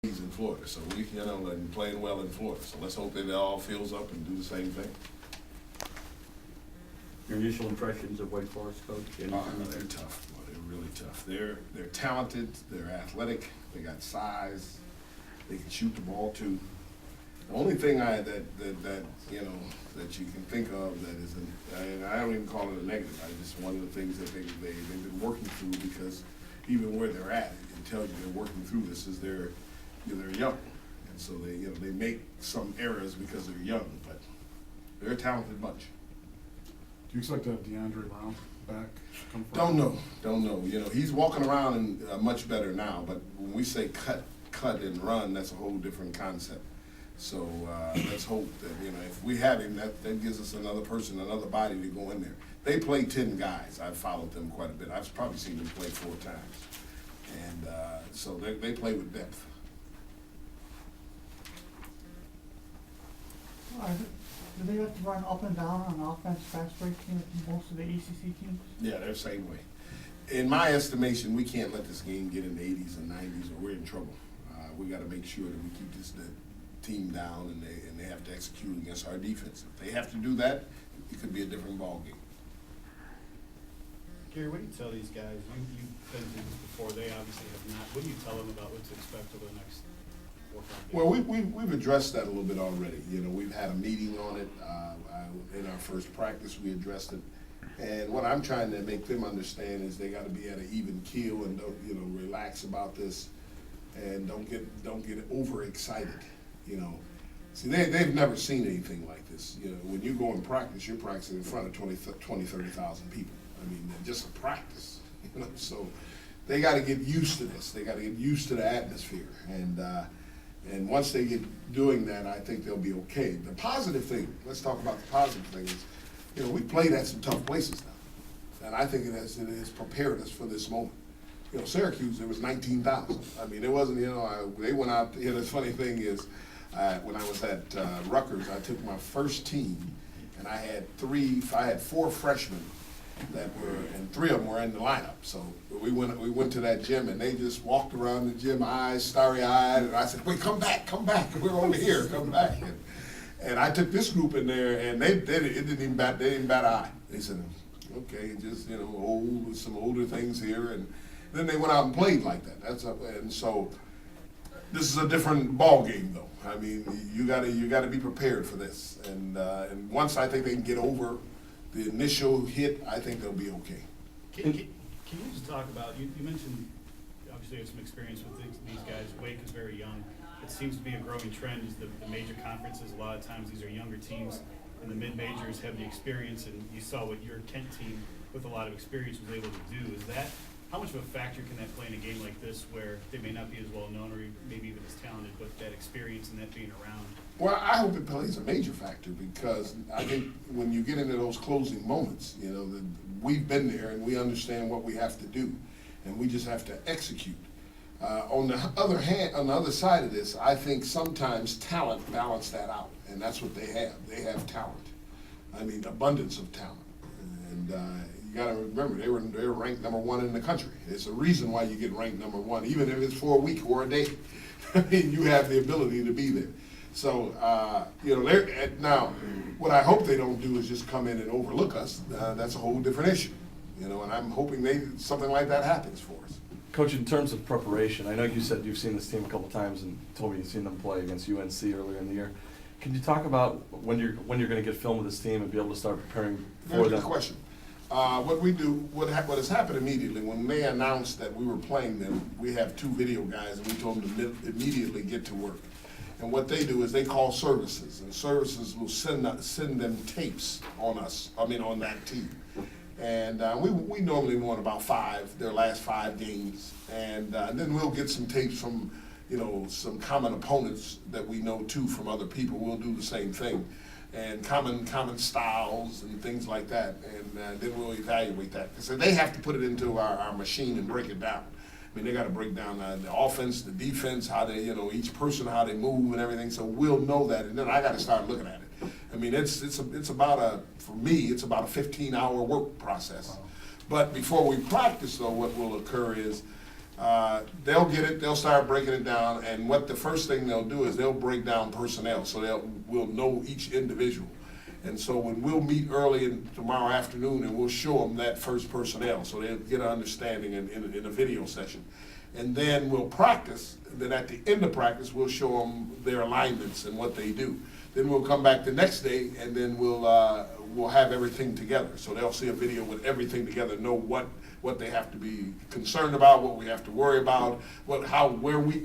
He's in Florida, so we, and playing well in Florida. So let's hope that it all fills up and do the same thing. Your initial impressions of Wake Forest, Coach? They're tough. Boy, they're really tough. They're talented. They're athletic. They got size. They can shoot the ball too. The only thing that you can think of that is, and I don't even call it a negative. I just one of the things that they've been working through, because even where they're at, it can tell you they're working through this, is they're young, and so they make some errors because they're young, but they're a talented bunch. Do you expect to have DeAndre Brown back? Don't know. He's walking around and much better now, but when we say cut and run, that's a whole different concept. So let's hope that, if we have him, that gives us another person, another body to go in there. They play 10 guys. I've followed them quite a bit. I've probably seen them play 4 times. And so they play with depth. Do they have to run up and down on offense, fast break teams, most of the ACC teams? Yeah, they're the same way. In my estimation, we can't let this game get in the 80s and 90s or we're in trouble. We got to make sure that we keep the team down, and they have to execute against our defense. If they have to do that, it could be a different ball game. Gary, what do you tell these guys? You've been through this before. They obviously have not. What do you tell them about what to expect over the next 4 or 5 days? Well, we've addressed that a little bit already. We've had a meeting on it. In our first practice, we addressed it. And what I'm trying to make them understand is they got to be at an even keel and don't, relax about this, and don't get overexcited. See, they've never seen anything like this. When you go and practice, you're practicing in front of 30,000 people. I mean, just a practice. So they got to get used to this. They got to get used to the atmosphere, and once they get doing that, I think they'll be okay. The positive thing, let's talk about the positive thing, is, we played at some tough places now, and I think it has prepared us for this moment. Syracuse, there was 19,000. I mean, it wasn't, they went out, the funny thing is, when I was at Rutgers, I took my first team, and I had 4 freshmen that were, and 3 of them were in the lineup. So we went to that gym, and they just walked around the gym, eyes starry-eyed, and I said, "Wait, come back, we're over here, come back." And I took this group in there, and they didn't even bat an eye. They said, "Okay, just some older things here," and then they went out and played like that. And so this is a different ball game, though. I mean, you gotta be prepared for this, and once I think they can get over the initial hit, I think they'll be okay. Can you just talk about, you mentioned, obviously you have some experience with these guys. Wake is very young. It seems to be a growing trend is the major conferences. A lot of times these are younger teams, and the mid-majors have the experience, and you saw what your Kent team with a lot of experience was able to do. How much of a factor can that play in a game like this, where they may not be as well known or maybe even as talented, but that experience and that being around? Well, I hope it plays a major factor, because I think when you get into those closing moments, we've been there and we understand what we have to do, and we just have to execute. On the other side of this, I think sometimes talent balance that out, and that's what they have. They have talent. I mean, abundance of talent, and you got to remember they're ranked number 1 in the country. It's a reason why you get ranked number 1, even if it's for a week or a day. I mean, you have the ability to be there. So now, what I hope they don't do is just come in and overlook us. That's a whole different issue, and I'm hoping something like that happens for us. Coach, in terms of preparation, I know you said you've seen this team a couple times and told me you've seen them play against UNC earlier in the year. Can you talk about when you're going to get film of this team and be able to start preparing for Very them? good question. What we do, what has happened immediately, when they announced that we were playing them, we have 2 video guys, and we told them to immediately get to work. And what they do is they call services, and services will send them tapes on us, on that team. And we normally want about 5, their last 5 games. And then we'll get some tapes from, some common opponents that we know too from other people. We'll do the same thing. And common styles and things like that. And then we'll evaluate that. So they have to put it into our machine and break it down. I mean, they got to break down the offense, the defense, how they, each person, how they move and everything. So we'll know that, and then I got to start looking at it. I mean, it's about for me, it's about a 15-hour work process. But before we practice, though, what will occur is they'll get it, they'll start breaking it down, and what the first thing they'll do is they'll break down personnel, so we'll know each individual. And so when we'll meet early tomorrow afternoon, and we'll show them that first personnel, so they'll get an understanding in a video session. And then we'll practice, and then at the end of practice, we'll show them their alignments and what they do. Then we'll come back the next day, and then we'll have everything together. So they'll see a video with everything together, know what they have to be concerned about, what we have to worry about, where we